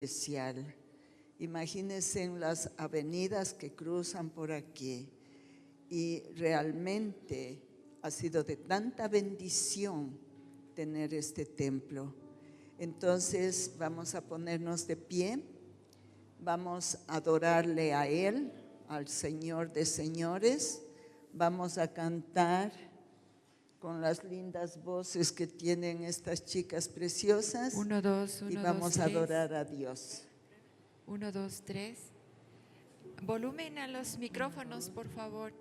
especial. Imagínense en las avenidas que cruzan por aquí, y realmente ha sido de tanta bendición tener este templo. Entonces vamos a ponernos de pie, vamos a adorarle a Él, al Señor de señores. Vamos a cantar con las lindas voces que tienen estas chicas preciosas. 1, 2, 1, y vamos 2, a 3. adorar a Dios. 1, 2, 3. Volumen a los micrófonos, por favor.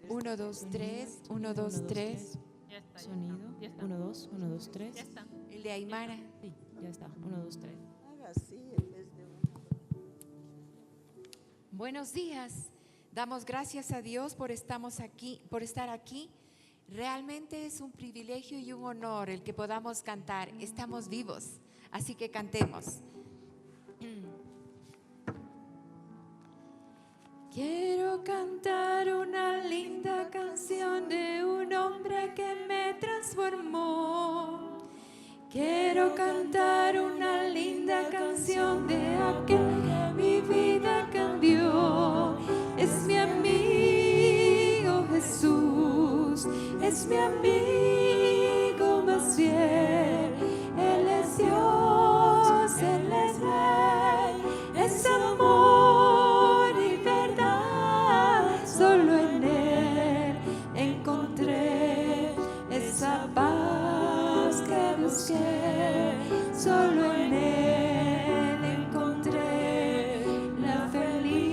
1, 2, 3. 1, 2, 3. Ya está. Sonido. Ya está. 1, 2, 1, 2, 3. Ya está. El de Aymara. Sí, ya está. 1, 2, 3. Haga así en vez de Buenos días. Damos gracias a Dios por estar aquí. Realmente es un privilegio y un honor el que podamos cantar. Estamos vivos, así que cantemos. Quiero cantar una linda canción de un hombre que me transformó. Quiero cantar una linda canción de aquel que mi vida cambió. Es mi amigo Jesús, es mi amigo más fiel. Él es Dios, Él es Rey, es amor y verdad. Solo en Él encontré esa paz que busqué. Solo en Él encontré la felicidad.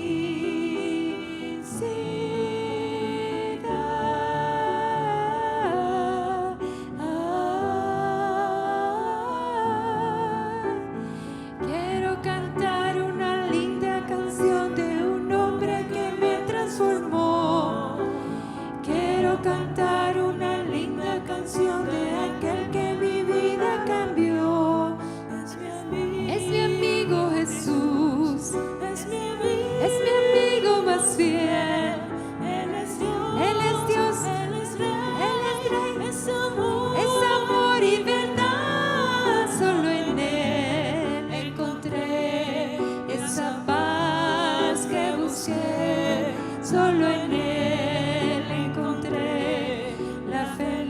Quiero cantar una linda canción de un hombre que me transformó. Quiero cantar una linda canción de aquel que mi vida cambió. Es mi amigo Jesús, es mi amigo más fiel. Él es Dios, Él es Rey, es amor y verdad. Solo en Él encontré esa paz que busqué. Solo en Él encontré la felicidad.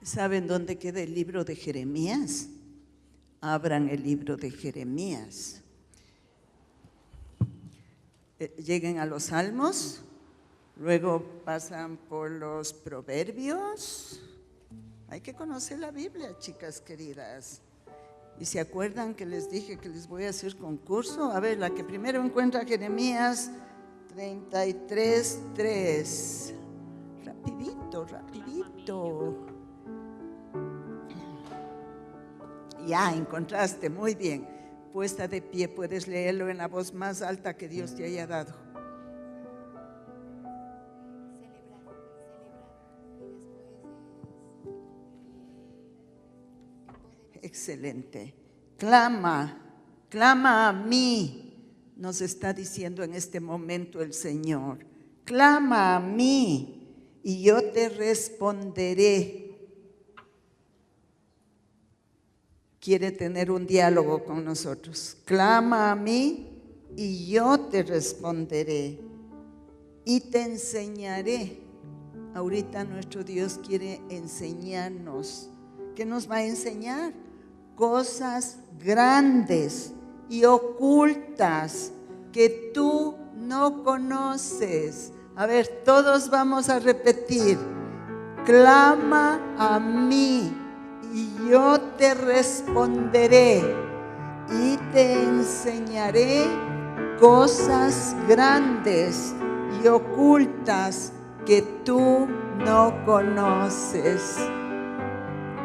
¿Saben dónde queda el libro de Jeremías? Abran el libro de Jeremías. Lleguen a los Salmos, luego pasan por los Proverbios. Hay que conocer la Biblia, chicas queridas. ¿Y se acuerdan que les dije que les voy a hacer concurso? A ver, la que primero encuentra Jeremías 33:3. Rapidito, rapidito. Ya encontraste, muy bien. Puesta de pie, puedes leerlo en la voz más alta que Dios te haya dado. Excelente. Clama a mí, nos está diciendo en este momento el Señor. Clama a mí y yo te responderé. Quiere tener un diálogo con nosotros. Clama a mí y yo te responderé y te enseñaré. Ahorita nuestro Dios quiere enseñarnos. ¿Qué nos va a enseñar? Cosas grandes y ocultas que tú no conoces. A ver, todos vamos a repetir. Clama a mí y yo te responderé y te enseñaré cosas grandes y ocultas que tú no conoces.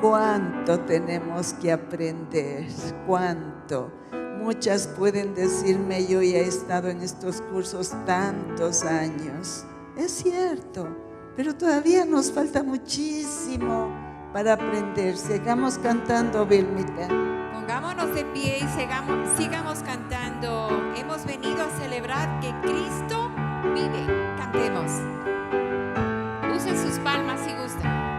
¿Cuánto tenemos que aprender? ¿Cuánto? Muchas pueden decirme, yo ya he estado en estos cursos tantos años. es cierto, pero todavía nos falta muchísimo para aprender. Sigamos cantando, Vilmita. Pongámonos de pie y sigamos cantando. Hemos venido a celebrar que Cristo vive. Cantemos. Usen sus palmas si gustan.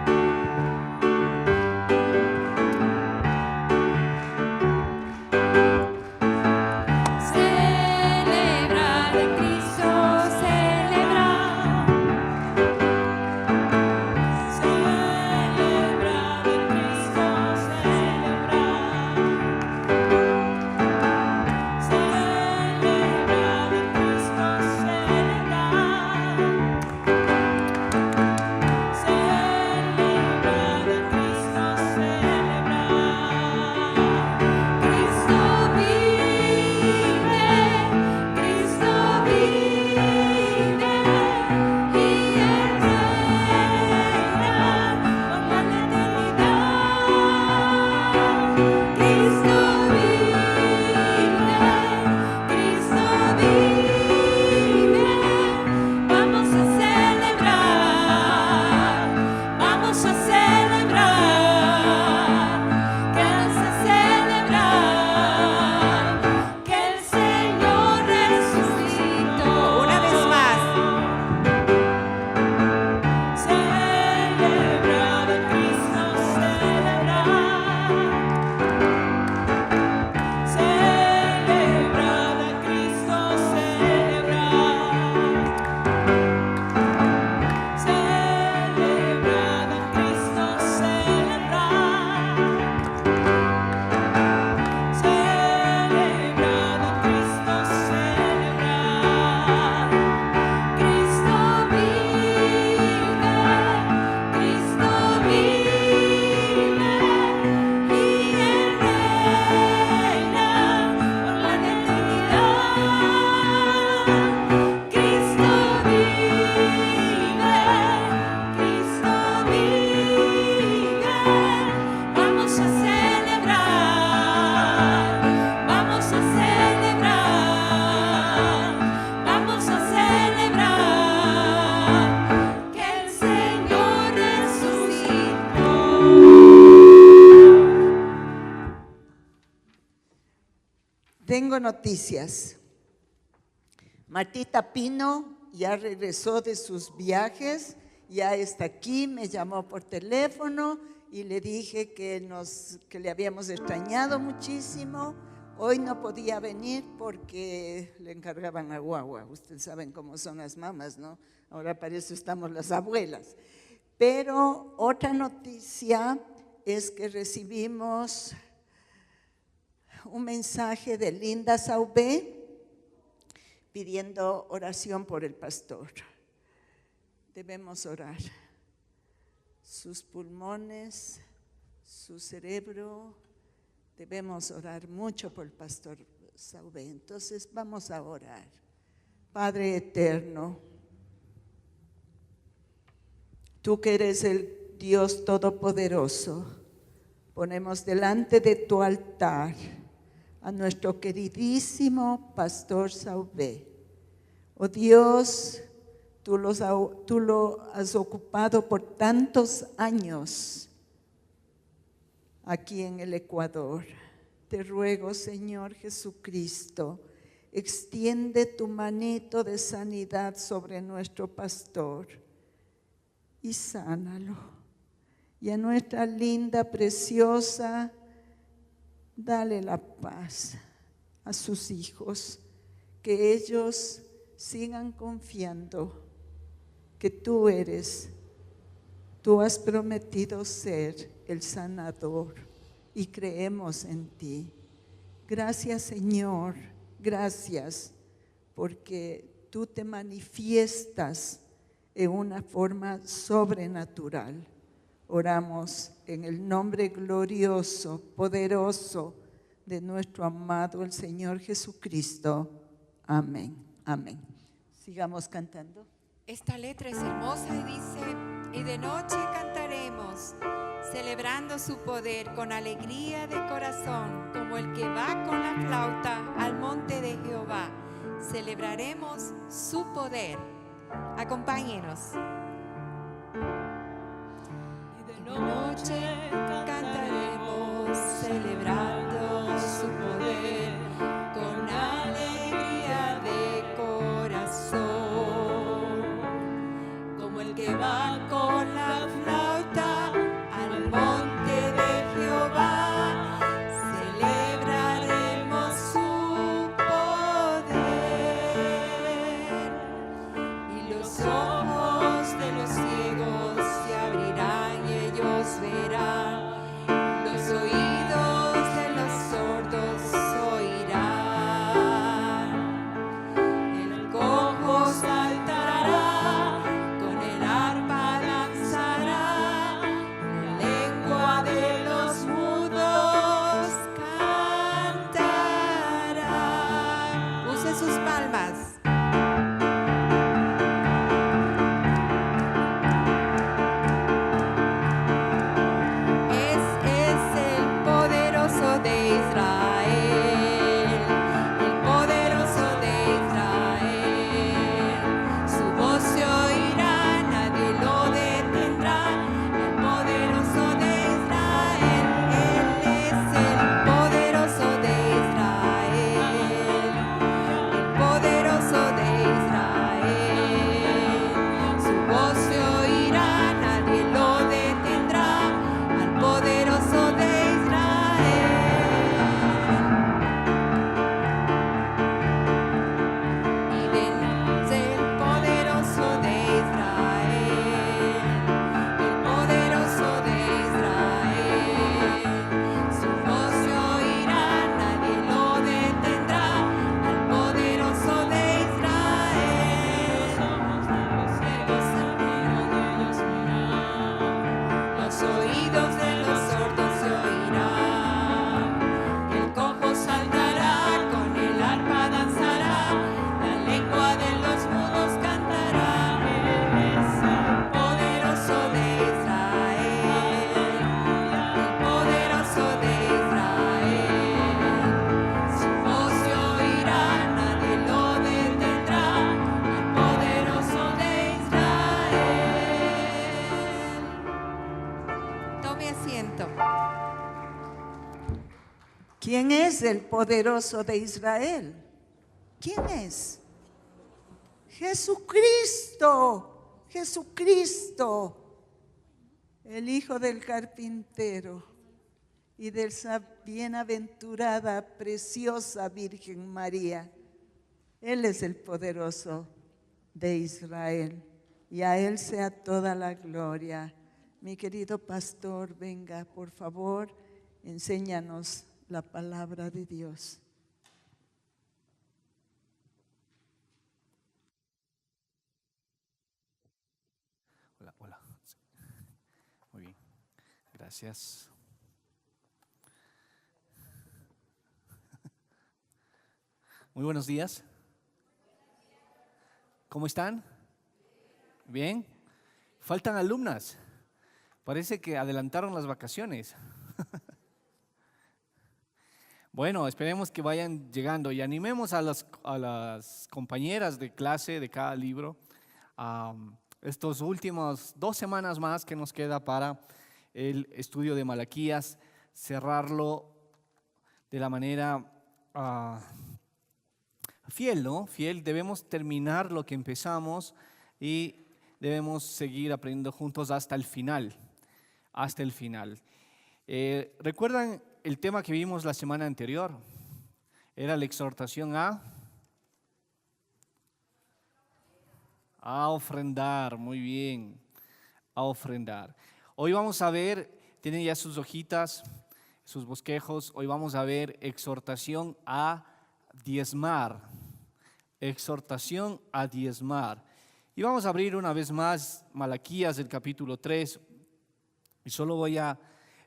Tengo noticias. Martita Pino ya regresó de sus viajes, ya está aquí, me llamó por teléfono y le dije que le habíamos extrañado muchísimo. Hoy no podía venir porque le encargaban a guagua. Ustedes saben cómo son las mamás, ¿no? Ahora para eso estamos las abuelas. Pero otra noticia es que recibimos un mensaje de Linda Saubé pidiendo oración por el pastor. Debemos orar. Sus pulmones, su cerebro, debemos orar mucho por el pastor Saubé. Entonces vamos a orar. Padre eterno, tú que eres el Dios todopoderoso, ponemos delante de tu altar a nuestro queridísimo pastor Saubé. Oh Dios, tú lo has ocupado por tantos años aquí en el Ecuador. Te ruego, Señor Jesucristo, extiende tu manito de sanidad sobre nuestro pastor y sánalo. Y a nuestra linda, preciosa, dale la paz a sus hijos, que ellos sigan confiando que tú has prometido ser el sanador y creemos en ti. Gracias, Señor, gracias, porque tú te manifiestas en una forma sobrenatural. Oramos en el nombre glorioso, poderoso de nuestro amado el Señor Jesucristo. Amén, amén. Sigamos cantando. Esta letra es hermosa y dice: y de noche cantaremos, celebrando su poder con alegría de corazón, como el que va con la flauta al monte de Jehová. Celebraremos su poder. Acompáñenos. Y de noche cantaremos celebrando su poder con alegría de corazón, como el que va con la flauta al monte de Jehová, celebraremos su poder. Y los ojos de los ciegos se abrirán y ellos verán, los oídos de los sordos oirán. El cojo saltará, con el arpa danzará, la lengua de los mudos cantará. Use sus palmas. Es el poderoso de Israel, el poderoso de Israel. Su voz se oirá, nadie lo detendrá. El poderoso de Israel, Él es el poderoso de Israel, el poderoso de Israel. Su voz se oirá, nadie lo detendrá. Al poderoso de Israel. Y vence el poderoso de Israel, el poderoso de Israel. Su voz se oirá, nadie lo detendrá. Al poderoso de Israel. Los ciegos saltarán y ellos verán, los oídos de los sordos se oirán. El cojo saltará, con el arpa danzará, la lengua de los mudos cantará. Él es el poderoso de Israel, el poderoso de Israel. Su voz se oirá, nadie lo detendrá. El poderoso de Israel. Tome asiento. ¿Quién es el poderoso de Israel? ¿Quién es? Jesucristo, Jesucristo, el Hijo del carpintero y de esa bienaventurada, preciosa Virgen María. Él es el poderoso de Israel y a Él sea toda la gloria. Mi querido pastor, venga, por favor, enséñanos la palabra de Dios. Hola, hola. Muy bien, gracias. Muy buenos días. ¿Cómo están? ¿Bien? Faltan alumnas. Parece que adelantaron las vacaciones. Bueno, esperemos que vayan llegando y animemos a las compañeras de clase de cada libro estos últimos 2 semanas más que nos queda para el estudio de Malaquías, cerrarlo de la manera fiel, ¿no? Fiel, debemos terminar lo que empezamos y debemos seguir aprendiendo juntos hasta el final, hasta el final. ¿Recuerdan el tema que vimos la semana anterior? Era la exhortación a ofrendar, muy bien, a ofrendar. Hoy vamos a ver, tienen ya sus hojitas, sus bosquejos, hoy vamos a ver exhortación a diezmar, exhortación a diezmar. Y vamos a abrir una vez más Malaquías, el capítulo 3, y solo voy a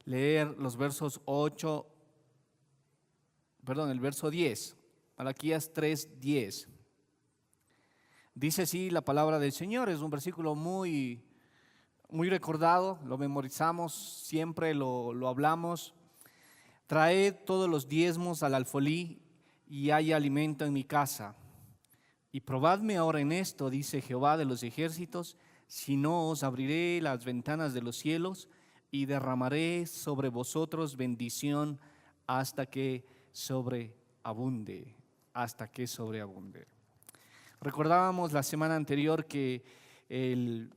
leer los versos el verso 10, Malaquías 3:10. Dice así la palabra del Señor, es un versículo muy recordado, lo memorizamos, siempre lo hablamos. Traed todos los diezmos al alfolí y haya alimento en mi casa. Y probadme ahora en esto, dice Jehová de los ejércitos, si no os abriré las ventanas de los cielos y derramaré sobre vosotros bendición hasta que sobreabunde, hasta que sobreabunde. Recordábamos la semana anterior que el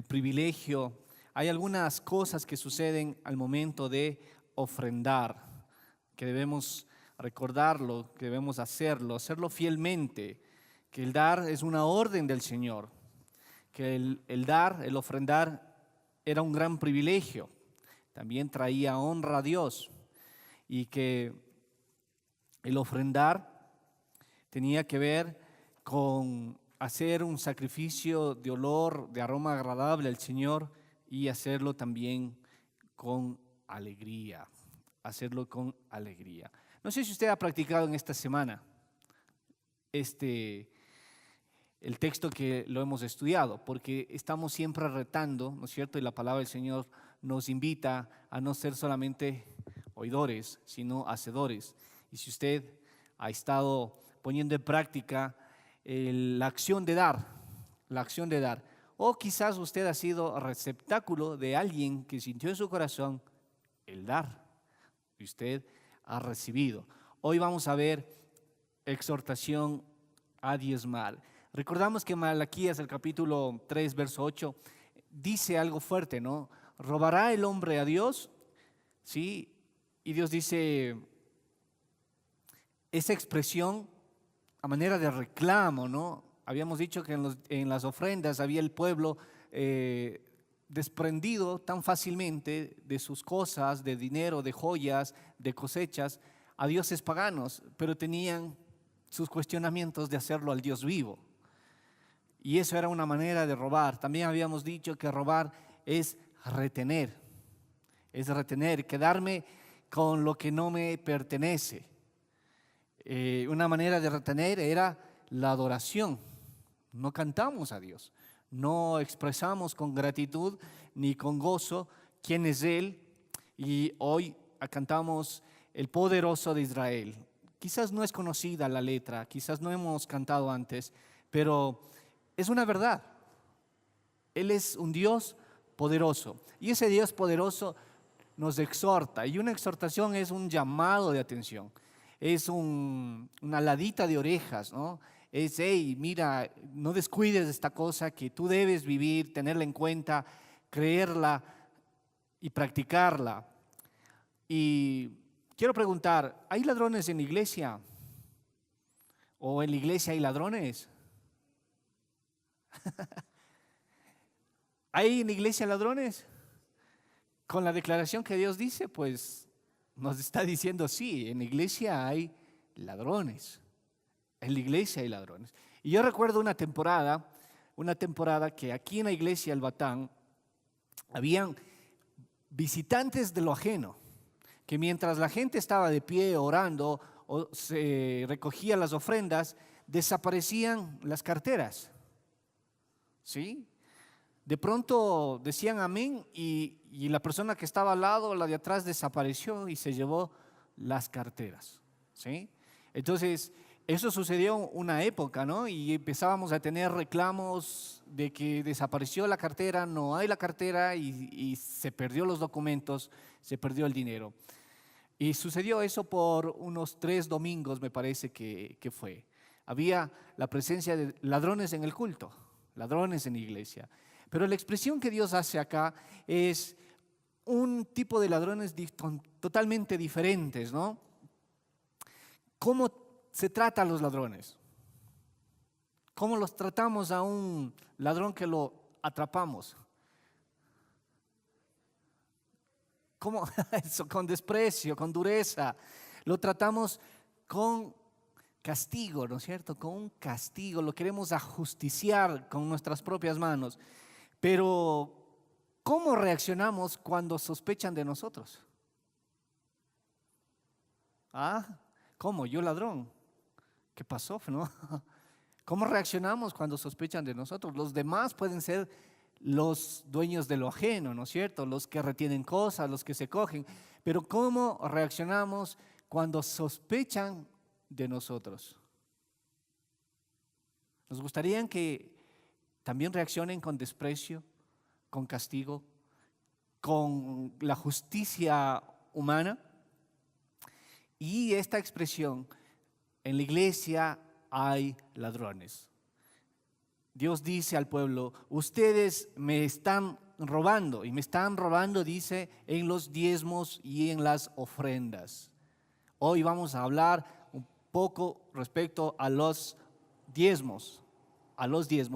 privilegio, hay algunas cosas que suceden al momento de ofrendar, que debemos recordarlo, que debemos hacerlo fielmente, que el dar es una orden del Señor, que el dar, el ofrendar era un gran privilegio, también traía honra a Dios, y que el ofrendar tenía que ver con hacer un sacrificio de olor, de aroma agradable al Señor y hacerlo también con alegría, hacerlo con alegría. No sé si usted ha practicado en esta semana el texto que lo hemos estudiado, porque estamos siempre retando, ¿no es cierto? Y la palabra del Señor nos invita a no ser solamente oidores, sino hacedores. Y si usted ha estado poniendo en práctica la acción de dar, o quizás usted ha sido receptáculo de alguien que sintió en su corazón el dar, y usted ha recibido. Hoy vamos a ver exhortación a diezmar. Recordamos que Malaquías, el capítulo 3, verso 8, dice algo fuerte, ¿no? ¿Robará el hombre a Dios? Sí, y Dios dice, esa expresión a manera de reclamo, ¿no? Habíamos dicho que en las ofrendas había el pueblo desprendido tan fácilmente de sus cosas, de dinero, de joyas, de cosechas, a dioses paganos, pero tenían sus cuestionamientos de hacerlo al Dios vivo. Y eso era una manera de robar. También habíamos dicho que robar es retener, quedarme con lo que no me pertenece. Una manera de retener era la adoración. No cantamos a Dios, no expresamos con gratitud ni con gozo quién es Él. Y hoy cantamos el poderoso de Israel. Quizás no es conocida la letra, quizás no hemos cantado antes, pero es una verdad. Él es un Dios poderoso y ese Dios poderoso nos exhorta, y una exhortación es un llamado de atención, es una ladita de orejas, ¿no? Es, hey, mira, no descuides esta cosa que tú debes vivir, tenerla en cuenta, creerla y practicarla. Y quiero preguntar, ¿hay ladrones en la iglesia? ¿O en la iglesia hay ladrones? ¿Hay en la iglesia ladrones? Con la declaración que Dios dice, pues nos está diciendo sí, en la iglesia hay ladrones. En la iglesia hay ladrones. Y yo recuerdo una temporada que aquí en la iglesia El Batán habían visitantes de lo ajeno, que mientras la gente estaba de pie orando o se recogía las ofrendas, desaparecían las carteras. ¿Sí? De pronto decían amén y la persona que estaba al lado, la de atrás, desapareció y se llevó las carteras. ¿Sí? Entonces, eso sucedió una época, ¿no? Y empezábamos a tener reclamos de que desapareció la cartera, no hay la cartera y se perdió los documentos, se perdió el dinero. Y sucedió eso por unos 3 domingos, me parece que fue. Había la presencia de ladrones en el culto, ladrones en la iglesia. Pero la expresión que Dios hace acá es un tipo de ladrones totalmente diferentes, ¿no? ¿Cómo se trata a los ladrones? ¿Cómo los tratamos a un ladrón que lo atrapamos? ¿Cómo? Eso, con desprecio, con dureza. Lo tratamos con castigo, ¿no es cierto? Con un castigo, lo queremos ajusticiar con nuestras propias manos. Pero, ¿cómo reaccionamos cuando sospechan de nosotros? ¿Cómo? ¿Yo ladrón? ¿Qué pasó? ¿No? ¿Cómo reaccionamos cuando sospechan de nosotros? Los demás pueden ser los dueños de lo ajeno, ¿no es cierto? Los que retienen cosas, los que se cogen. Pero ¿cómo reaccionamos cuando sospechan de nosotros? Nos gustaría que también reaccionen con desprecio, con castigo, con la justicia humana. Y esta expresión, en la iglesia hay ladrones. Dios dice al pueblo, ustedes me están robando, y me están robando, dice, en los diezmos y en las ofrendas. Hoy vamos a hablar un poco respecto a los diezmos,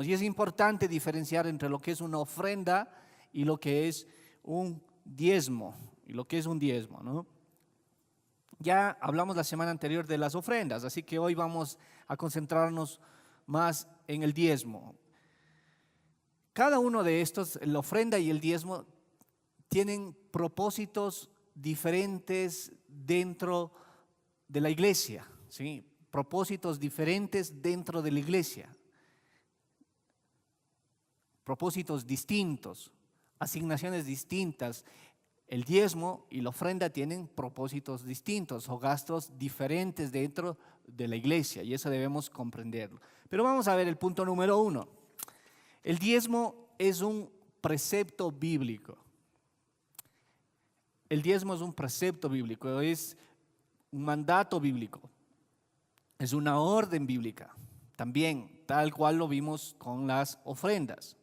Y es importante diferenciar entre lo que es una ofrenda y lo que es un diezmo, ¿no? Ya hablamos la semana anterior de las ofrendas, así que hoy vamos a concentrarnos más en el diezmo. Cada uno de estos, la ofrenda y el diezmo, tienen propósitos diferentes dentro de la iglesia, ¿sí? Propósitos diferentes dentro de la iglesia. Propósitos distintos, asignaciones distintas. El diezmo y la ofrenda tienen propósitos distintos o gastos diferentes dentro de la iglesia, y eso debemos comprenderlo. Pero vamos a ver el punto número 1. El diezmo es un precepto bíblico. El diezmo es un precepto bíblico, es un mandato bíblico, es una orden bíblica, también tal cual lo vimos con las ofrendas.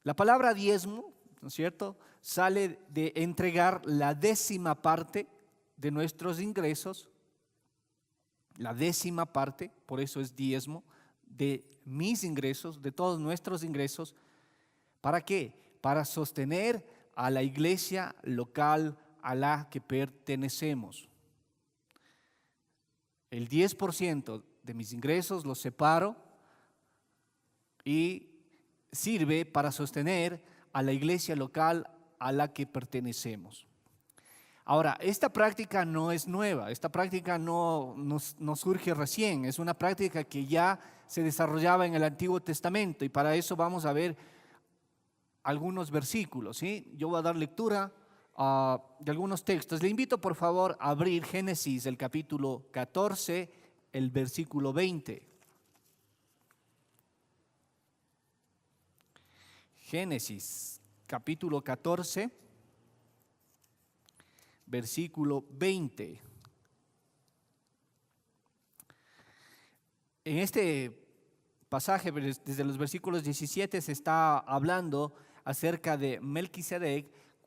La palabra diezmo, ¿no es cierto?, sale de entregar la 10ª parte de nuestros ingresos, la 10ª parte, por eso es diezmo, de mis ingresos, de todos nuestros ingresos. ¿Para qué? Para sostener a la iglesia local a la que pertenecemos. El 10% de mis ingresos los separo y sirve para sostener a la iglesia local a la que pertenecemos. Ahora, esta práctica no es nueva, esta práctica no surge recién, es una práctica que ya se desarrollaba en el Antiguo Testamento, y para eso vamos a ver algunos versículos, ¿sí? Yo voy a dar lectura de algunos textos. Le invito por favor a abrir Génesis, el capítulo 14, el versículo 20. Génesis, capítulo 14, versículo 20. En este pasaje, desde los versículos 17, se está hablando acerca de Melquisedec,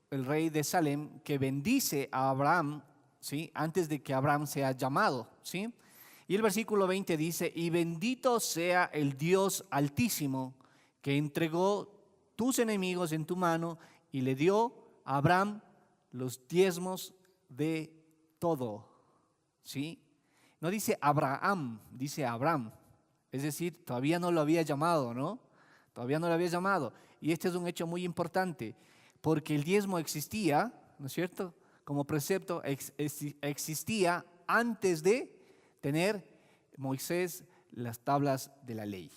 el rey de Salem, que bendice a Abraham, ¿sí?, antes de que Abraham sea llamado, ¿sí? Y el versículo 20 dice, y bendito sea el Dios Altísimo, que entregó tus enemigos en tu mano y le dio a Abraham los diezmos de todo, ¿sí? No dice Abraham, dice Abraham. Es decir, todavía no lo había llamado, ¿no? Todavía no lo había llamado. Y este es un hecho muy importante, porque el diezmo existía, ¿no es cierto?, como precepto existía antes de tener Moisés las tablas de la ley.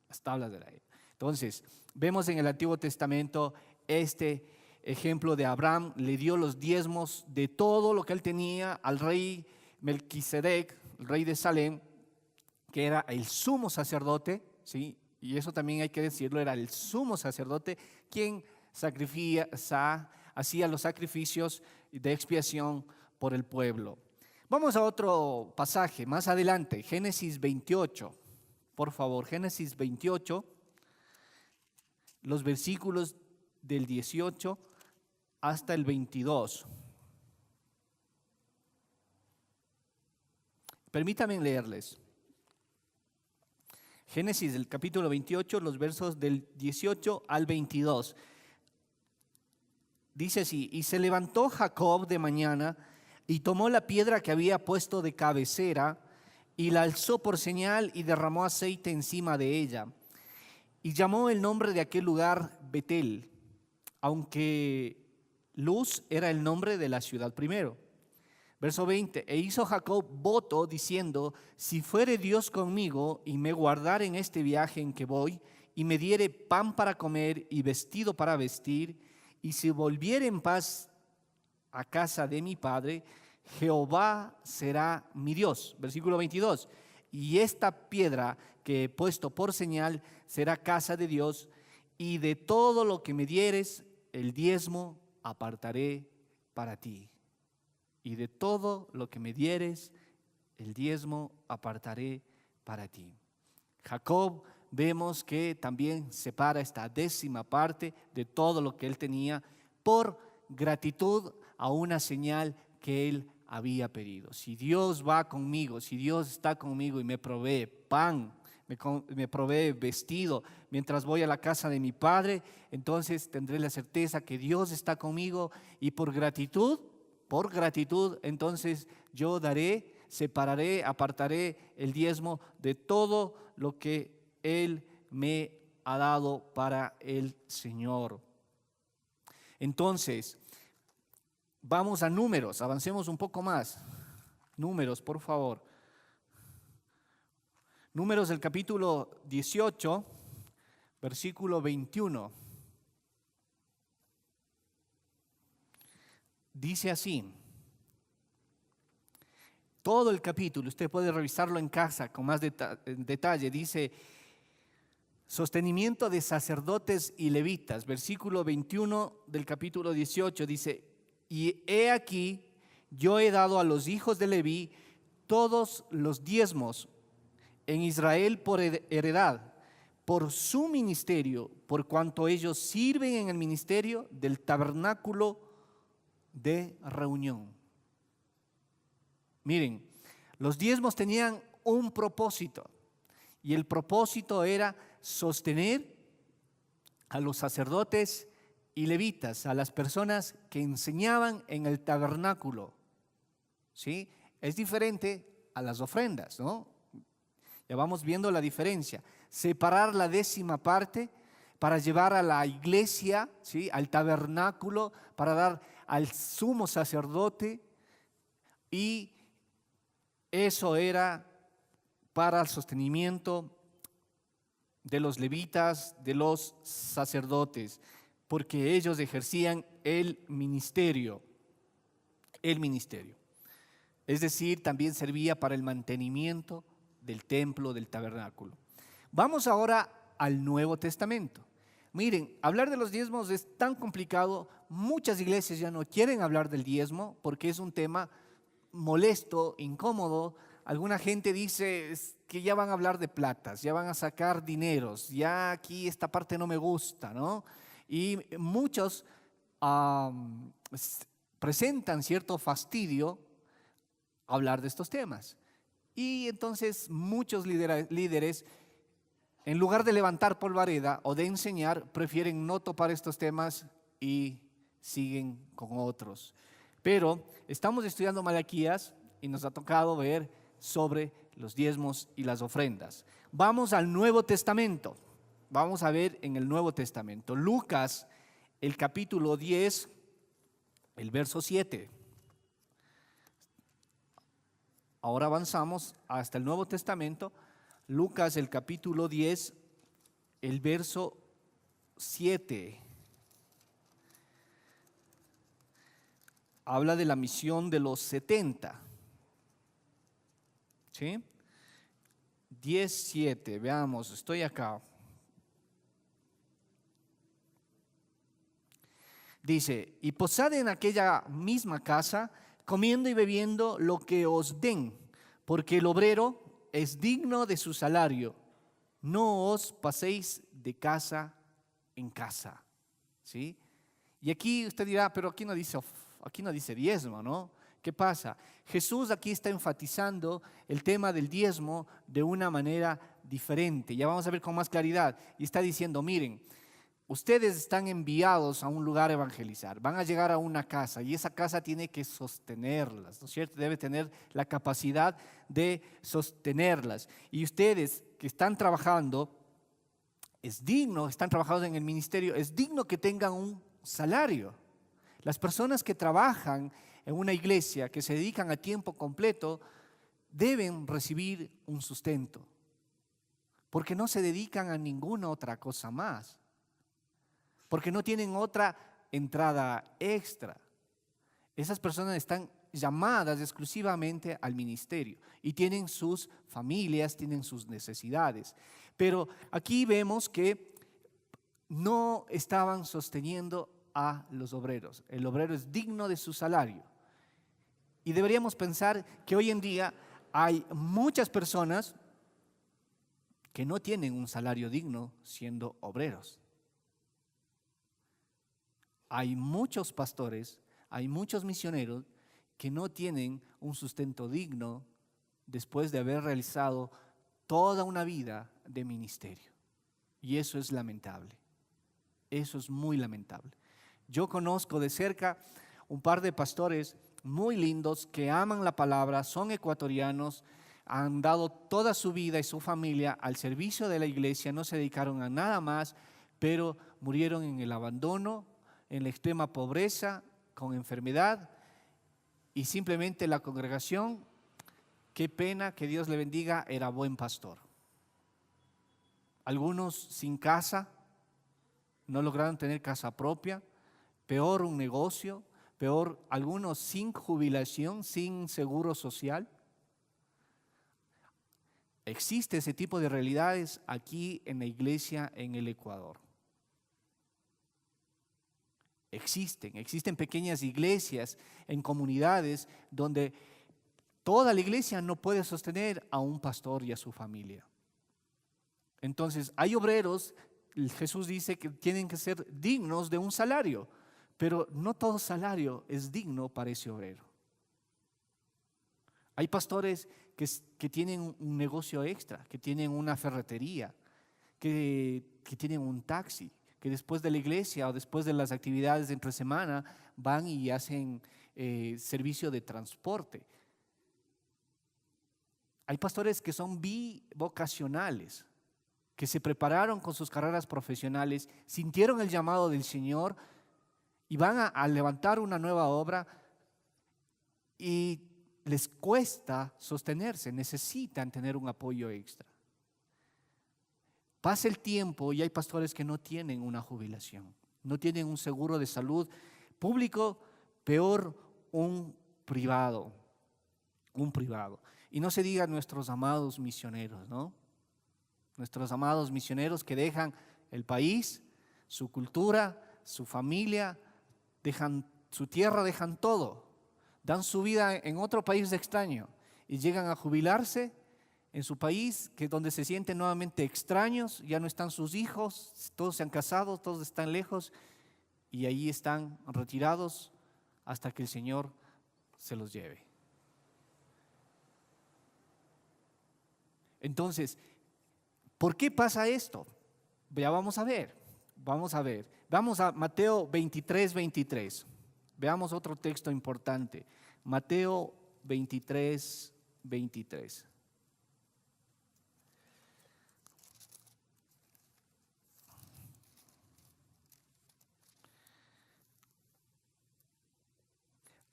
Las tablas de la ley. Entonces, vemos en el Antiguo Testamento este ejemplo de Abraham, le dio los diezmos de todo lo que él tenía al rey Melquisedec, el rey de Salem, que era el sumo sacerdote, ¿sí? Y eso también hay que decirlo, era el sumo sacerdote quien hacía los sacrificios de expiación por el pueblo. Vamos a otro pasaje más adelante, Génesis 28, por favor, Génesis 28, los versículos del 18 hasta el 22. Permítanme leerles. Génesis, el capítulo 28, los versos del 18 al 22. Dice así, y se levantó Jacob de mañana y tomó la piedra que había puesto de cabecera y la alzó por señal y derramó aceite encima de ella. Y llamó el nombre de aquel lugar Betel, aunque Luz era el nombre de la ciudad primero. Verso 20, e hizo Jacob voto diciendo, si fuere Dios conmigo y me guardare en este viaje en que voy, y me diere pan para comer y vestido para vestir, y si volviere en paz a casa de mi padre, Jehová será mi Dios. Versículo 22, y esta piedra que he puesto por señal será casa de Dios, y de todo lo que me dieres, el diezmo apartaré para ti. Y de todo lo que me dieres, el diezmo apartaré para ti. Jacob vemos que también separa esta 10ª parte de todo lo que él tenía por gratitud a una señal que él había pedido. Si Dios va conmigo, si Dios está conmigo y me provee pan, me provee vestido mientras voy a la casa de mi padre, entonces tendré la certeza que Dios está conmigo, y por gratitud, entonces yo daré, separaré, apartaré el diezmo de todo lo que Él me ha dado para el Señor. Entonces, vamos a Números, avancemos un poco más. Números, por favor. Números, el capítulo 18, versículo 21. Dice así. Todo el capítulo, usted puede revisarlo en casa con más detalle. Dice: sostenimiento de sacerdotes y levitas. Versículo 21 del capítulo 18 dice: y he aquí, yo he dado a los hijos de Leví todos los diezmos en Israel por heredad, por su ministerio, por cuanto ellos sirven en el ministerio del tabernáculo de reunión. Miren, los diezmos tenían un propósito, y el propósito era sostener a los sacerdotes y levitas, a las personas que enseñaban en el tabernáculo. ¿Sí? Es diferente a las ofrendas, ¿no? Ya vamos viendo la diferencia. Separar la 10ª parte para llevar a la iglesia, ¿sí?, al tabernáculo, para dar al sumo sacerdote, y eso era para el sostenimiento de los levitas, de los sacerdotes, porque ellos ejercían el ministerio. Es decir, también servía para el mantenimiento del templo, del tabernáculo. Vamos ahora al Nuevo Testamento. Miren, hablar de los diezmos es tan complicado. Muchas iglesias ya no quieren hablar del diezmo porque es un tema molesto, incómodo. Alguna gente dice que ya van a hablar de platas, ya van a sacar dineros, ya aquí esta parte no me gusta, ¿no? Y muchos presentan cierto fastidio hablar de estos temas. Y entonces muchos líderes, en lugar de levantar polvareda o de enseñar, prefieren no topar estos temas y siguen con otros. Pero estamos estudiando Malaquías y nos ha tocado ver sobre los diezmos y las ofrendas. Vamos al Nuevo Testamento. Vamos a ver en el Nuevo Testamento. Lucas, el capítulo 10, el verso 7. Ahora avanzamos hasta el Nuevo Testamento. Lucas, el capítulo 10, el verso 7. Habla de la misión de los 70. ¿Sí? 10:7, veamos, estoy acá. Dice: y posad en aquella misma casa, comiendo y bebiendo lo que os den, porque el obrero es digno de su salario. No os paséis de casa en casa. ¿Sí? Y aquí usted dirá, pero aquí no dice diezmo, ¿no? ¿Qué pasa? Jesús aquí está enfatizando el tema del diezmo de una manera diferente. Ya vamos a ver con más claridad. Y está diciendo: miren, ustedes están enviados a un lugar a evangelizar, van a llegar a una casa y esa casa tiene que sostenerlas, ¿no es cierto? Debe tener la capacidad de sostenerlas. Y ustedes que están trabajando, están trabajando en el ministerio, es digno que tengan un salario. Las personas que trabajan en una iglesia, que se dedican a tiempo completo, deben recibir un sustento, porque no se dedican a ninguna otra cosa más, porque no tienen otra entrada extra. Esas personas están llamadas exclusivamente al ministerio y tienen sus familias, tienen sus necesidades. Pero aquí vemos que no estaban sosteniendo a los obreros. El obrero es digno de su salario. Y deberíamos pensar que hoy en día hay muchas personas que no tienen un salario digno siendo obreros. Hay muchos pastores, hay muchos misioneros que no tienen un sustento digno después de haber realizado toda una vida de ministerio. Y eso es lamentable. Eso es muy lamentable. Yo conozco de cerca un par de pastores muy lindos que aman la palabra, son ecuatorianos, han dado toda su vida y su familia al servicio de la iglesia, no se dedicaron a nada más, pero murieron en el abandono, en la extrema pobreza, con enfermedad, y simplemente la congregación, qué pena, que Dios le bendiga, era buen pastor. Algunos sin casa, no lograron tener casa propia, peor un negocio, peor algunos sin jubilación, sin seguro social. Existe ese tipo de realidades aquí en la iglesia en el Ecuador. Existen pequeñas iglesias en comunidades donde toda la iglesia no puede sostener a un pastor y a su familia. Entonces, hay obreros, Jesús dice que tienen que ser dignos de un salario, pero no todo salario es digno para ese obrero. Hay pastores que tienen un negocio extra, que tienen una ferretería, que tienen un taxi, que después de la iglesia o después de las actividades de entre semana van y hacen servicio de transporte. Hay pastores que son bivocacionales, que se prepararon con sus carreras profesionales, sintieron el llamado del Señor y van a levantar una nueva obra y les cuesta sostenerse, necesitan tener un apoyo extra. Pasa el tiempo y hay pastores que no tienen una jubilación, no tienen un seguro de salud público, peor un privado. Y no se diga nuestros amados misioneros, ¿no? Nuestros amados misioneros que dejan el país, su cultura, su familia, dejan su tierra, dejan todo, dan su vida en otro país extraño y llegan a jubilarse en su país, que donde se sienten nuevamente extraños, ya no están sus hijos, todos se han casado, todos están lejos y ahí están retirados hasta que el Señor se los lleve. Entonces, ¿por qué pasa esto? Ya vamos a ver. Vamos a Mateo 23. Veamos otro texto importante. Mateo 23.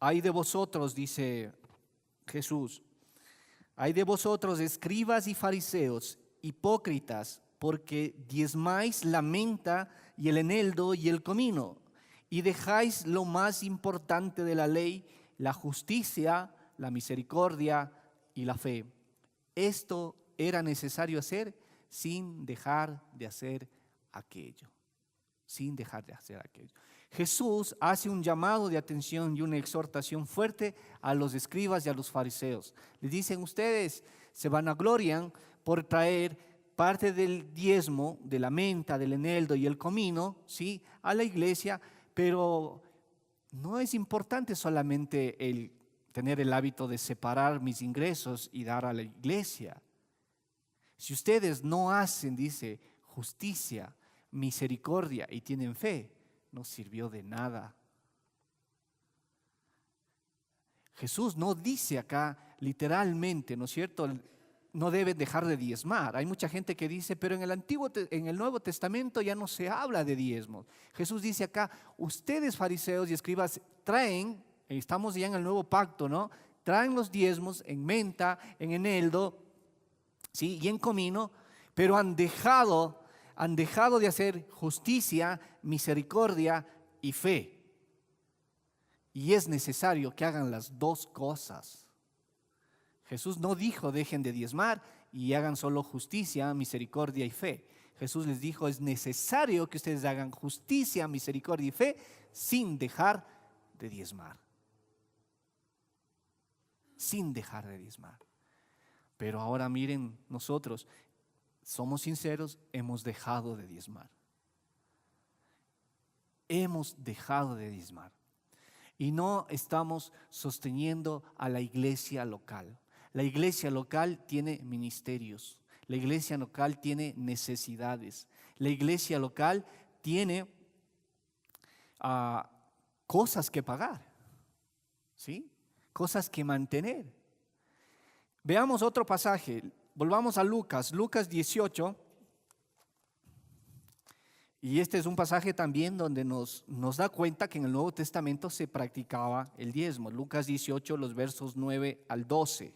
Ay de vosotros, dice Jesús, ay de vosotros, escribas y fariseos, hipócritas, porque diezmáis la menta y el eneldo y el comino, y dejáis lo más importante de la ley, la justicia, la misericordia y la fe. Esto era necesario hacer sin dejar de hacer aquello. Jesús hace un llamado de atención y una exhortación fuerte a los escribas y a los fariseos. Les dicen, ustedes se vanaglorian por traer parte del diezmo, de la menta, del eneldo y el comino, ¿sí?, a la iglesia, pero no es importante solamente el tener el hábito de separar mis ingresos y dar a la iglesia. Si ustedes no hacen, dice, justicia, misericordia y tienen fe, no sirvió de nada. Jesús no dice acá literalmente, ¿no es cierto?, no deben dejar de diezmar. Hay mucha gente que dice, pero en el Nuevo Testamento ya no se habla de diezmos. Jesús dice acá, ustedes fariseos y escribas traen, estamos ya en el nuevo pacto, ¿no?, traen los diezmos en menta, en eneldo, ¿sí?, y en comino, pero han dejado de hacer justicia, misericordia y fe. Y es necesario que hagan las dos cosas. Jesús no dijo dejen de diezmar y hagan solo justicia, misericordia y fe. Jesús les dijo es necesario que ustedes hagan justicia, misericordia y fe sin dejar de diezmar. Sin dejar de diezmar. Pero ahora miren, nosotros somos sinceros, hemos dejado de diezmar. Hemos dejado de diezmar. Y no estamos sosteniendo a la iglesia local. La iglesia local tiene ministerios. La iglesia local tiene necesidades. La iglesia local tiene cosas que pagar, ¿sí? Cosas que mantener. Veamos otro pasaje. Volvamos a Lucas 18. Y este es un pasaje también donde nos da cuenta que en el Nuevo Testamento se practicaba el diezmo. Lucas 18, los versos 9 al 12.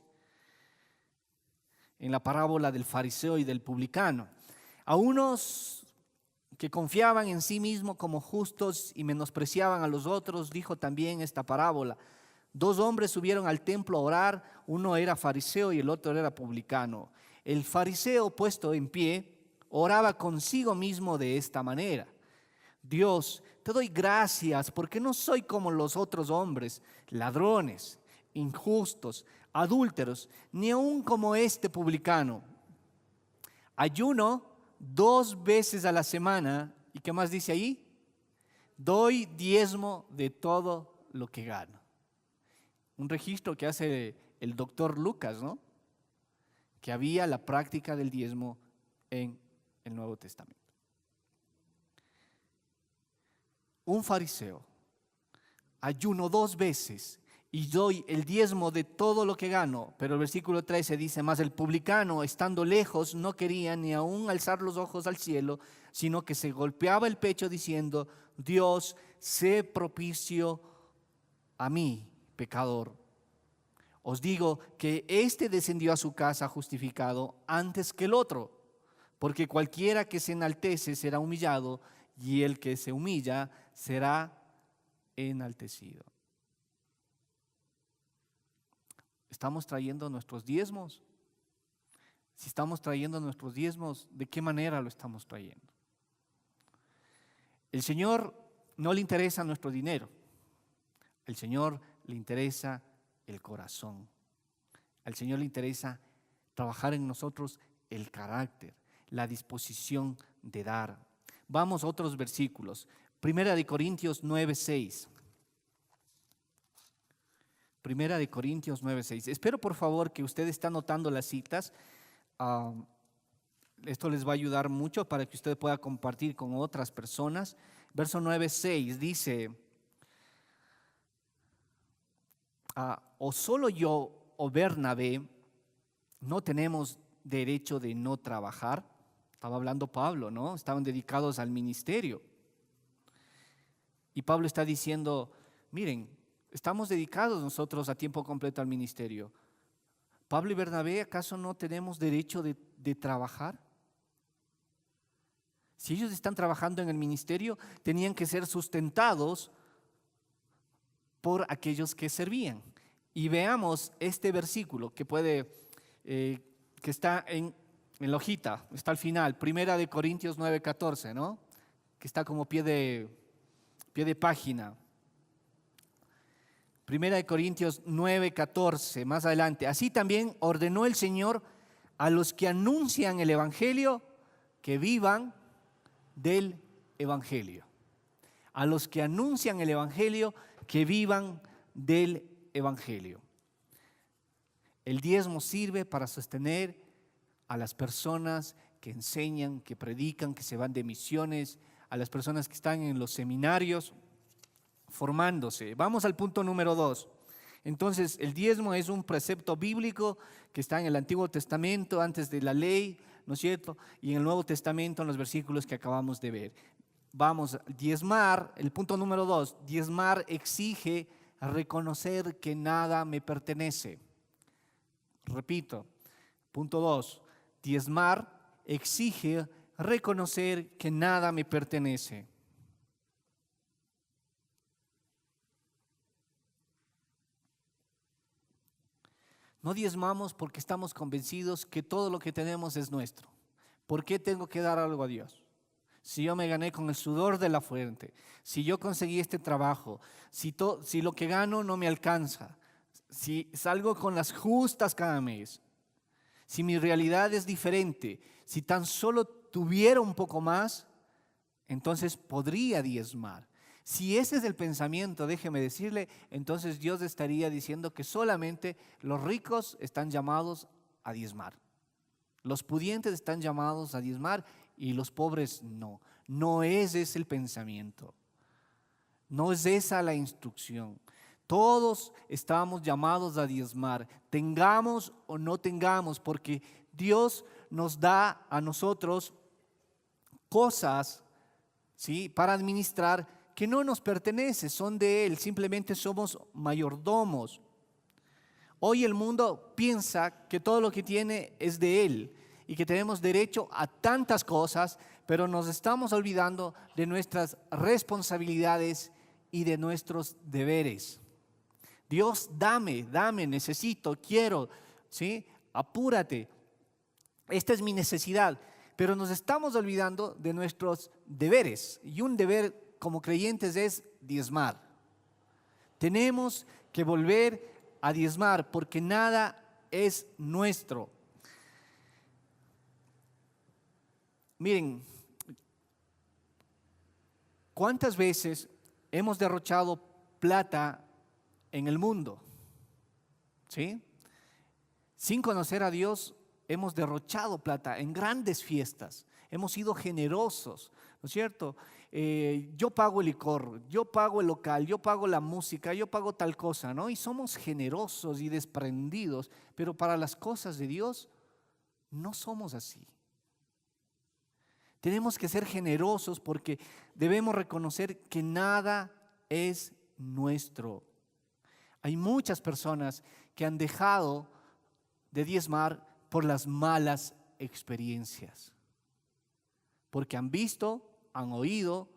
En la parábola del fariseo y del publicano. A unos que confiaban en sí mismos como justos y menospreciaban a los otros, dijo también esta parábola. 2 hombres subieron al templo a orar, uno era fariseo y el otro era publicano. El fariseo, puesto en pie, oraba consigo mismo de esta manera: Dios, te doy gracias porque no soy como los otros hombres, ladrones, injustos, adúlteros, ni aun como este publicano. Ayuno 2 veces a la semana. ¿Y qué más dice ahí? Doy diezmo de todo lo que gano. Un registro que hace el doctor Lucas, ¿no? Que había la práctica del diezmo en el Nuevo Testamento. Un fariseo, ayuno 2 veces y doy el diezmo de todo lo que gano. Pero el versículo 13 dice: mas el publicano, estando lejos, no quería ni aún alzar los ojos al cielo, sino que se golpeaba el pecho diciendo: Dios, sé propicio a mí, pecador. Os digo que éste descendió a su casa justificado antes que el otro, porque cualquiera que se enaltece será humillado, y el que se humilla será enaltecido. ¿Estamos trayendo nuestros diezmos? Si estamos trayendo nuestros diezmos, ¿de qué manera lo estamos trayendo? El Señor no le interesa nuestro dinero. Al Señor le interesa el corazón. Al Señor le interesa trabajar en nosotros el carácter, la disposición de dar. Vamos a otros versículos. 1 Corintios 9:6. 1 Corintios 9:6. Espero por favor que usted esté anotando las citas. Esto les va a ayudar mucho para que usted pueda compartir con otras personas. Verso 9:6 dice: o solo yo o Bernabé no tenemos derecho de no trabajar. Estaba hablando Pablo, ¿no? Estaban dedicados al ministerio. Y Pablo está diciendo: miren, estamos dedicados nosotros a tiempo completo al ministerio. Pablo y Bernabé, ¿acaso no tenemos derecho de trabajar? Si ellos están trabajando en el ministerio, tenían que ser sustentados por aquellos que servían. Y veamos este versículo que está en la hojita, está al final, 1 Corintios 9:14, ¿no? Que está como pie de página. 1 Corintios 9:14, más adelante. Así también ordenó el Señor a los que anuncian el Evangelio que vivan del Evangelio. A los que anuncian el Evangelio que vivan del Evangelio. El diezmo sirve para sostener a las personas que enseñan, que predican, que se van de misiones, a las personas que están en los seminarios formándose. Vamos al punto número 2. Entonces, el diezmo es un precepto bíblico que está en el Antiguo Testamento, antes de la ley, ¿no es cierto? Y en el Nuevo Testamento, en los versículos que acabamos de ver. Vamos, diezmar, el punto número 2, diezmar exige reconocer que nada me pertenece. Repito, punto 2, diezmar exige reconocer que nada me pertenece. No diezmamos porque estamos convencidos que todo lo que tenemos es nuestro. ¿Por qué tengo que dar algo a Dios? Si yo me gané con el sudor de la frente, si yo conseguí este trabajo, si lo que gano no me alcanza, si salgo con las justas cada mes, si mi realidad es diferente, si tan solo tuviera un poco más, entonces podría diezmar. Si ese es el pensamiento, déjeme decirle, entonces Dios estaría diciendo que solamente los ricos están llamados a diezmar. Los pudientes están llamados a diezmar y los pobres no. No es ese el pensamiento. No es esa la instrucción. Todos estamos llamados a diezmar, tengamos o no tengamos, porque Dios nos da a nosotros cosas, ¿sí?, para administrar que no nos pertenecen, son de Él, simplemente somos mayordomos. Hoy el mundo piensa que todo lo que tiene es de Él y que tenemos derecho a tantas cosas, pero nos estamos olvidando de nuestras responsabilidades y de nuestros deberes. Dios, dame, necesito, quiero, ¿sí? Apúrate. Esta es mi necesidad, pero nos estamos olvidando de nuestros deberes. Y un deber como creyentes es diezmar. Tenemos que volver a diezmar porque nada es nuestro. Miren, ¿cuántas veces hemos derrochado plata en el mundo? ¿Sí? Sin conocer a Dios hemos derrochado plata en grandes fiestas, hemos sido generosos, ¿no es cierto? Yo pago el licor, yo pago el local, yo pago la música, yo pago tal cosa, ¿no? Y somos generosos y desprendidos, pero para las cosas de Dios no somos así. Tenemos que ser generosos porque debemos reconocer que nada es nuestro. Hay muchas personas que han dejado de diezmar por las malas experiencias, porque han visto, han oído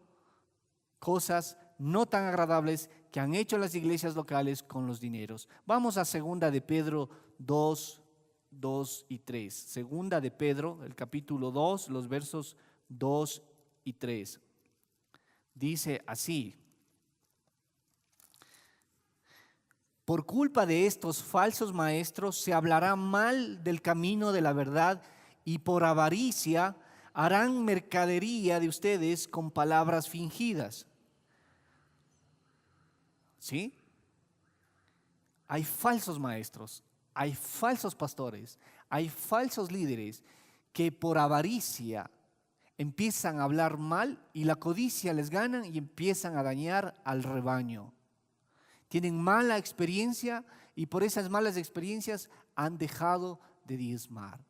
cosas no tan agradables que han hecho las iglesias locales con los dineros. Vamos a 2 de Pedro 2, 2 y 3. Segunda de Pedro, el capítulo 2, los versos 2 y 3. Dice así: por culpa de estos falsos maestros se hablará mal del camino de la verdad y por avaricia harán mercadería de ustedes con palabras fingidas. ¿Sí? Hay falsos maestros, hay falsos pastores, hay falsos líderes que por avaricia empiezan a hablar mal y la codicia les gana y empiezan a dañar al rebaño. Tienen mala experiencia y por esas malas experiencias han dejado de diezmar.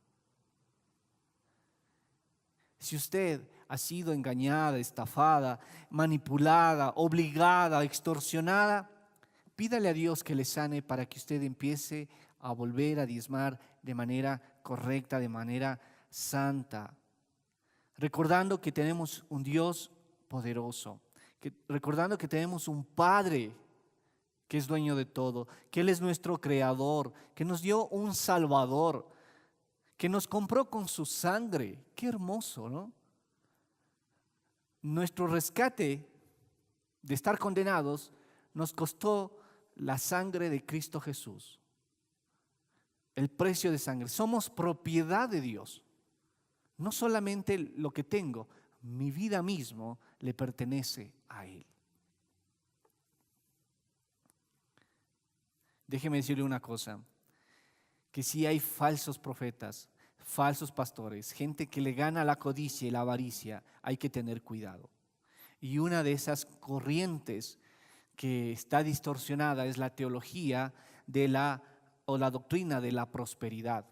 Si usted ha sido engañada, estafada, manipulada, obligada, extorsionada, pídale a Dios que le sane para que usted empiece a volver a diezmar de manera correcta, de manera santa. Recordando que tenemos un Dios poderoso, recordando que tenemos un Padre que es dueño de todo, que Él es nuestro creador, que nos dio un Salvador, que nos compró con su sangre. Qué hermoso, ¿no? Nuestro rescate de estar condenados nos costó la sangre de Cristo Jesús, el precio de sangre. Somos propiedad de Dios. No solamente lo que tengo, mi vida mismo le pertenece a Él. Déjeme decirle una cosa, que si hay falsos profetas, falsos pastores, gente que le gana la codicia y la avaricia, hay que tener cuidado. Y una de esas corrientes que está distorsionada es la teología o la doctrina de la prosperidad.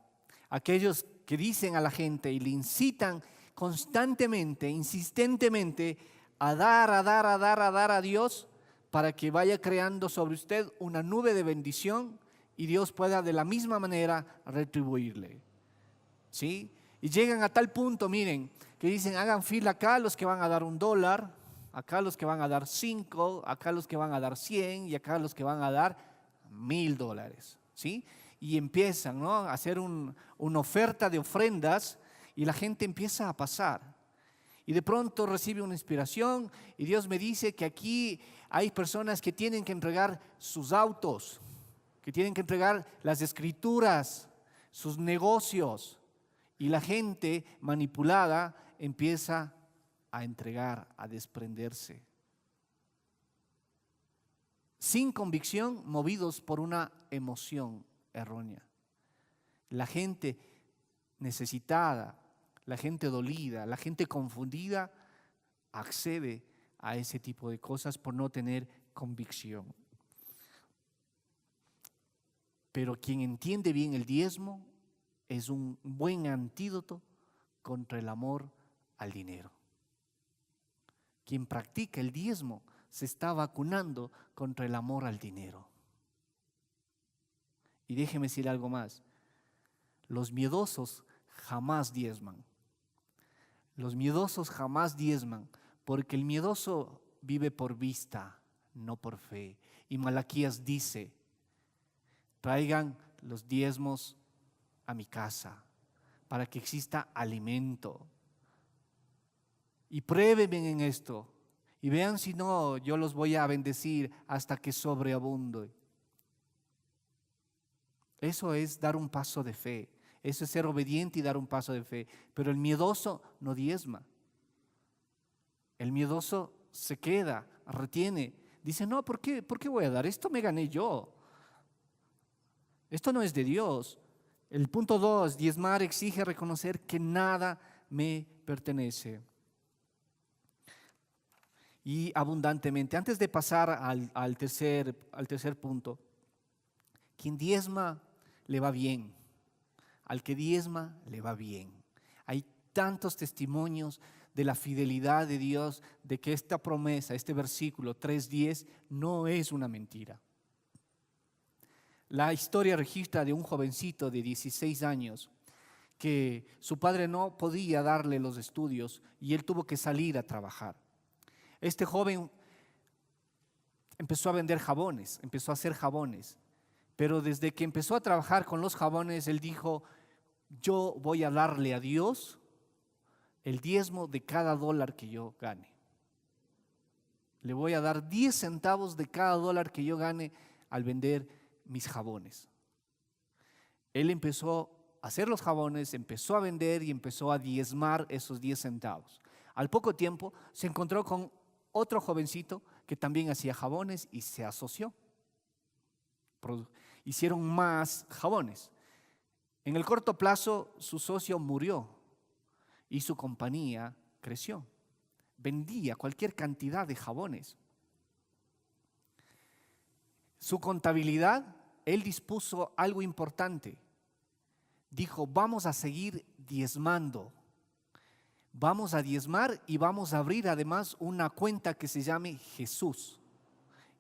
Aquellos que dicen a la gente y le incitan constantemente, insistentemente a dar a Dios para que vaya creando sobre usted una nube de bendición y Dios pueda de la misma manera retribuirle. ¿Sí? Y llegan a tal punto, miren, que dicen hagan fila acá los que van a dar $1, acá los que van a dar 5, acá los que van a dar 100 y acá los que van a dar $1,000. ¿Sí? y empiezan, ¿no?, a hacer una oferta de ofrendas y la gente empieza a pasar. Y de pronto recibe una inspiración y Dios me dice que aquí hay personas que tienen que entregar sus autos, que tienen que entregar las escrituras, sus negocios. Y la gente manipulada empieza a entregar, a desprenderse. Sin convicción, movidos por una emoción errónea. La gente necesitada, la gente dolida, la gente confundida accede a ese tipo de cosas por no tener convicción. Pero quien entiende bien el diezmo es un buen antídoto contra el amor al dinero. Quien practica el diezmo se está vacunando contra el amor al dinero. Y déjeme decir algo más. Los miedosos jamás diezman. Los miedosos jamás diezman, porque el miedoso vive por vista, no por fe. Y Malaquías dice: traigan los diezmos a mi casa para que exista alimento. Y pruébenme en esto y vean si no, yo los voy a bendecir hasta que sobreabunde. Eso es dar un paso de fe. Eso es ser obediente y dar un paso de fe. Pero el miedoso no diezma. El miedoso se queda, retiene. Dice: no, ¿por qué voy a dar? Esto me gané yo. Esto no es de Dios. El punto 2, diezmar exige reconocer que nada me pertenece. Y abundantemente. Antes de pasar al tercer punto, quien diezma le va bien. Al que diezma le va bien. Hay tantos testimonios de la fidelidad de Dios, de que esta promesa, este versículo 3:10, no es una mentira. La historia registra de un jovencito de 16 años que su padre no podía darle los estudios y él tuvo que salir a trabajar. Este joven empezó a vender jabones, empezó a hacer jabones, pero desde que empezó a trabajar con los jabones, él dijo: yo voy a darle a Dios el diezmo de cada dólar que yo gane. Le voy a dar 10 centavos de cada dólar que yo gane al vender mis jabones. Él empezó a hacer los jabones, empezó a vender y empezó a diezmar esos 10 centavos. Al poco tiempo se encontró con otro jovencito que también hacía jabones y se asoció. Hicieron más jabones. En el corto plazo su socio murió y su compañía creció. Vendía cualquier cantidad de jabones. Su contabilidad, él dispuso algo importante. Dijo: vamos a seguir diezmando. Vamos a diezmar y vamos a abrir además una cuenta que se llame Jesús.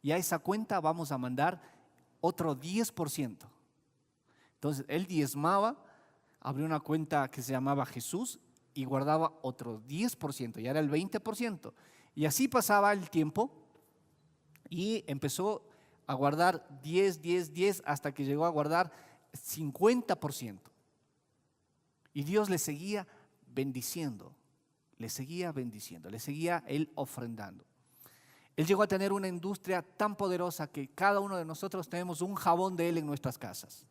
Y a esa cuenta vamos a mandar otro 10%. Entonces él diezmaba, abrió una cuenta que se llamaba Jesús y guardaba otro 10%, ya era el 20%. Y así pasaba el tiempo y empezó a guardar 10 hasta que llegó a guardar 50%. Y Dios le seguía bendiciendo, le seguía él ofrendando. Él llegó a tener una industria tan poderosa que cada uno de nosotros tenemos un jabón de él en nuestras casas.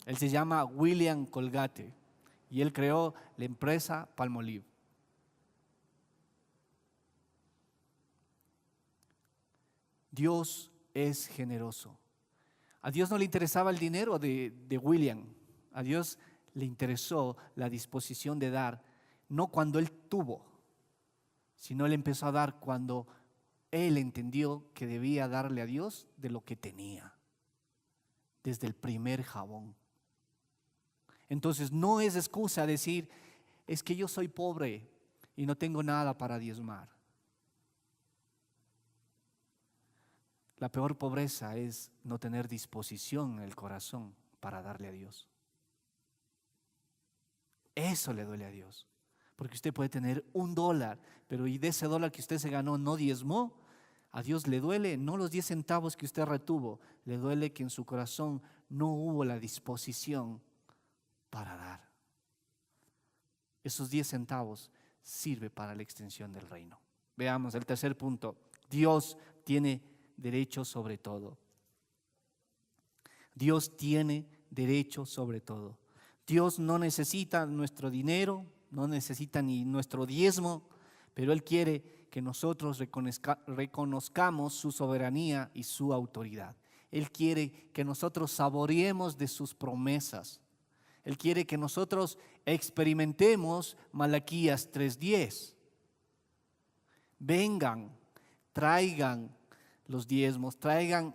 Él se llama William Colgate y él creó la empresa Palmolive. Dios es generoso. A Dios no le interesaba el dinero de William. A Dios le interesó la disposición de dar, no cuando él tuvo, sino él empezó a dar cuando él entendió que debía darle a Dios de lo que tenía, desde el primer jabón. Entonces no es excusa decir: es que yo soy pobre y no tengo nada para diezmar. La peor pobreza es no tener disposición en el corazón para darle a Dios. Eso le duele a Dios. Porque usted puede tener $1, pero y de ese dólar que usted se ganó no diezmó, A Dios le duele no los 10 centavos que usted retuvo, le duele que en su corazón no hubo la disposición para dar. Esos 10 centavos sirve para la extensión del reino. Veamos el tercer punto. Dios tiene derecho sobre todo. Dios tiene derecho sobre todo. Dios no necesita nuestro dinero, no necesita ni nuestro diezmo, pero Él quiere que nosotros reconozcamos su soberanía y su autoridad. Él quiere que nosotros saboreemos de sus promesas. Él quiere que nosotros experimentemos Malaquías 3:10. Vengan, traigan los diezmos, traigan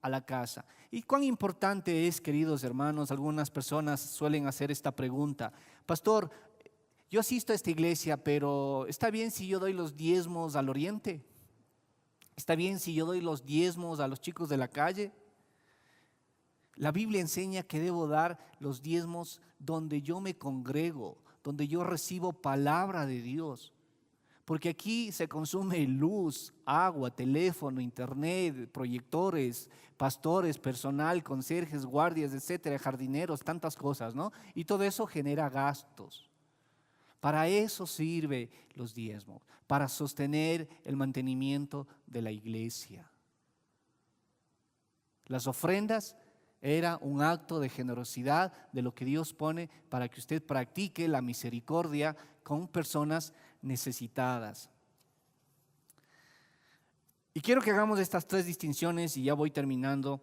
a la casa. ¿Y cuán importante es, queridos hermanos? Algunas personas suelen hacer esta pregunta. Pastor, yo asisto a esta iglesia, pero ¿está bien si yo doy los diezmos al oriente? ¿Está bien si yo doy los diezmos a los chicos de la calle? La Biblia enseña que debo dar los diezmos donde yo me congrego, donde yo recibo palabra de Dios. Porque aquí se consume luz, agua, teléfono, internet, proyectores, pastores, personal, conserjes, guardias, etcétera, jardineros, tantas cosas, ¿no? Y todo eso genera gastos. Para eso sirve los diezmos, para sostener el mantenimiento de la iglesia. Las ofrendas era un acto de generosidad de lo que Dios pone para que usted practique la misericordia con personas necesitadas. Y quiero que hagamos estas 3 distinciones y ya voy terminando.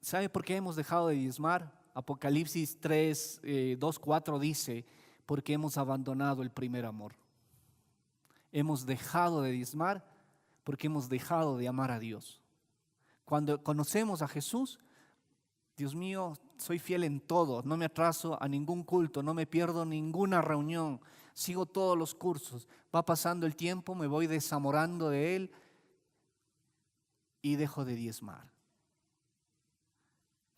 ¿Sabe por qué hemos dejado de diezmar? Apocalipsis 3, 2, 4 dice, porque hemos abandonado el primer amor. Hemos dejado de diezmar porque hemos dejado de amar a Dios. Cuando conocemos a Jesús, Dios mío, soy fiel en todo, no me atraso a ningún culto, no me pierdo ninguna reunión, sigo todos los cursos. Va pasando el tiempo, me voy desamorando de Él y dejo de diezmar.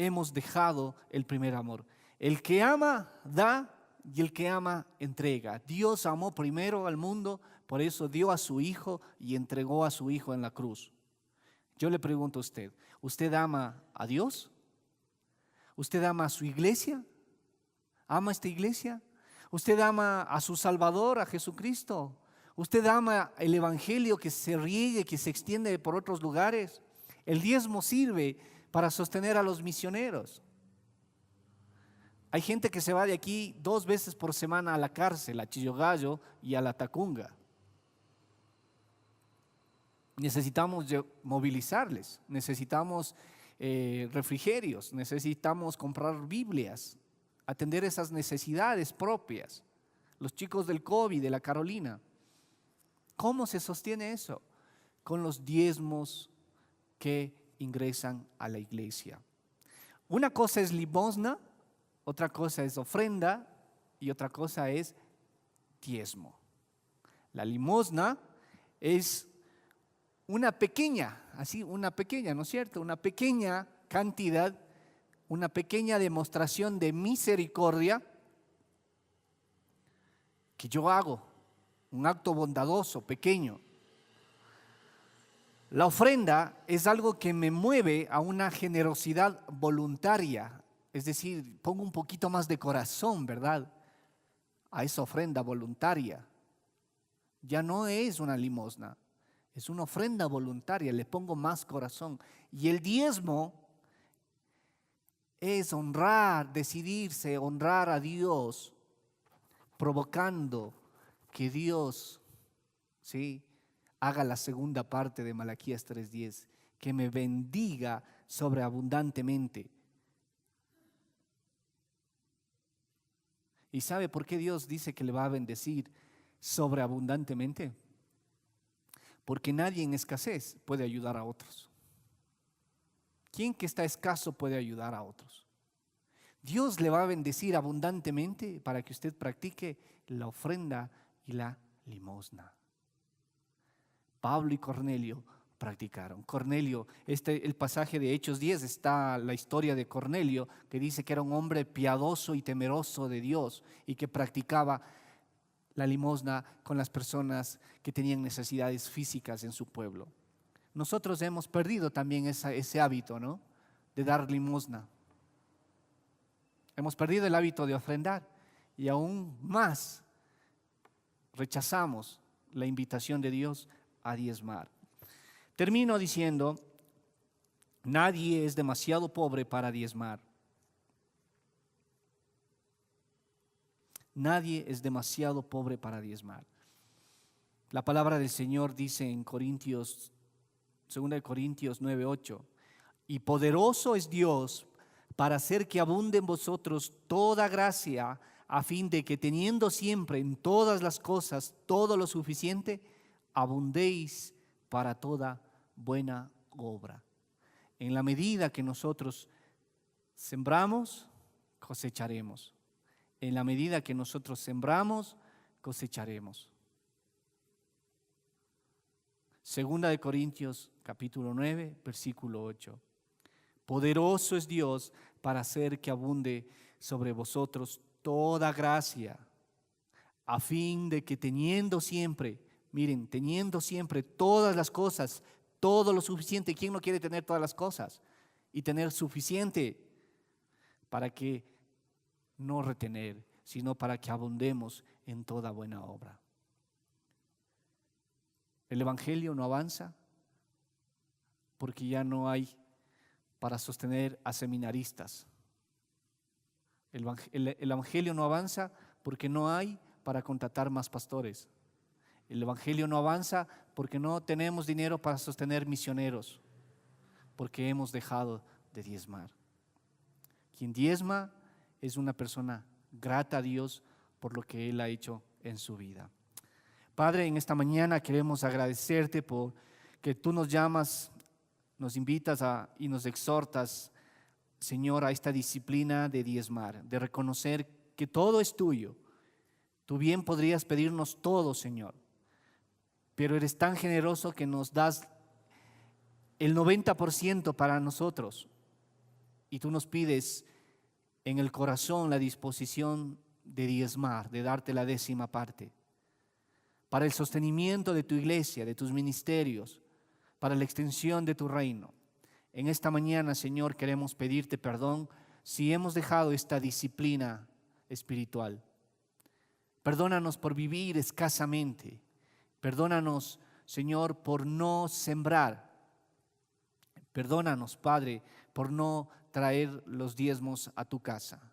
Hemos dejado el primer amor. El que ama, da, y el que ama, entrega. Dios amó primero al mundo, por eso dio a su Hijo y entregó a su Hijo en la cruz. Yo le pregunto a usted, ¿usted ama a Dios? ¿Usted ama a su iglesia? ¿Ama esta iglesia? ¿Usted ama a su Salvador, a Jesucristo? ¿Usted ama el Evangelio que se riegue, que se extiende por otros lugares? El diezmo sirve para sostener a los misioneros. Hay gente que se va de aquí 2 veces por semana a la cárcel, a Chillogallo y a la Tacunga. Necesitamos movilizarles, necesitamos refrigerios, necesitamos comprar Biblias, atender esas necesidades propias. Los chicos del COVID, de la Carolina. ¿Cómo se sostiene eso? Con los diezmos que ingresan a la iglesia. Una cosa es limosna, otra cosa es ofrenda y otra cosa es diezmo. La limosna es una pequeña, ¿no es cierto? Una pequeña cantidad, una pequeña demostración de misericordia que yo hago, un acto bondadoso, pequeño. La ofrenda es algo que me mueve a una generosidad voluntaria, es decir, pongo un poquito más de corazón, ¿verdad? A esa ofrenda voluntaria. Ya no es una limosna, es una ofrenda voluntaria, le pongo más corazón. Y el diezmo es honrar, decidirse, honrar a Dios, provocando que Dios, ¿sí?, haga la segunda parte de Malaquías 3:10, que me bendiga sobreabundantemente. ¿Y sabe por qué Dios dice que le va a bendecir sobreabundantemente? Porque nadie en escasez puede ayudar a otros. ¿Quién que está escaso puede ayudar a otros? Dios le va a bendecir abundantemente para que usted practique la ofrenda y la limosna. Pablo y Cornelio practicaron. Cornelio, el pasaje de Hechos 10 está la historia de Cornelio, que dice que era un hombre piadoso y temeroso de Dios y que practicaba la limosna con las personas que tenían necesidades físicas en su pueblo. Nosotros hemos perdido también ese hábito, ¿no?, de dar limosna. Hemos perdido el hábito de ofrendar y aún más rechazamos la invitación de Dios a diezmar. Termino diciendo, nadie es demasiado pobre para diezmar. Nadie es demasiado pobre para diezmar. La palabra del Señor dice en 2 Corintios 9:8, y poderoso es Dios para hacer que abunde en vosotros toda gracia, a fin de que teniendo siempre en todas las cosas todo lo suficiente, abundéis para toda buena obra. En la medida que nosotros sembramos, cosecharemos. En la medida que nosotros sembramos, cosecharemos. 2 Corintios capítulo 9, versículo 8. Poderoso es Dios para hacer que abunde sobre vosotros toda gracia, a fin de que teniendo siempre todas las cosas, todo lo suficiente. ¿Quién no quiere tener todas las cosas? Y tener suficiente para que no retener, sino para que abundemos en toda buena obra. El Evangelio no avanza porque ya no hay para sostener a seminaristas. El Evangelio no avanza porque no hay para contratar más pastores. El Evangelio no avanza porque no tenemos dinero para sostener misioneros, porque hemos dejado de diezmar. Quien diezma es una persona grata a Dios por lo que Él ha hecho en su vida. Padre, en esta mañana queremos agradecerte por que tú nos llamas, nos invitas y nos exhortas, Señor, a esta disciplina de diezmar, de reconocer que todo es tuyo. Tú bien podrías pedirnos todo, Señor, pero eres tan generoso que nos das el 90% para nosotros y tú nos pides en el corazón la disposición de diezmar, de darte la 10ª parte, para el sostenimiento de tu iglesia, de tus ministerios, para la extensión de tu reino. En esta mañana, Señor, queremos pedirte perdón si hemos dejado esta disciplina espiritual. Perdónanos por vivir escasamente. Perdónanos, Señor, por no sembrar. Perdónanos, Padre, por no traer los diezmos a tu casa.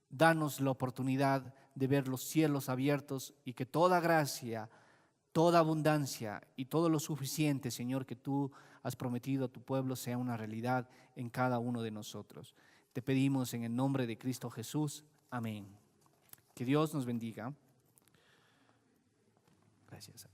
Danos la oportunidad de ver los cielos abiertos y que toda gracia, toda abundancia y todo lo suficiente, Señor, que tú has prometido a tu pueblo sea una realidad en cada uno de nosotros. Te pedimos en el nombre de Cristo Jesús. Amén. Que Dios nos bendiga. Gracias.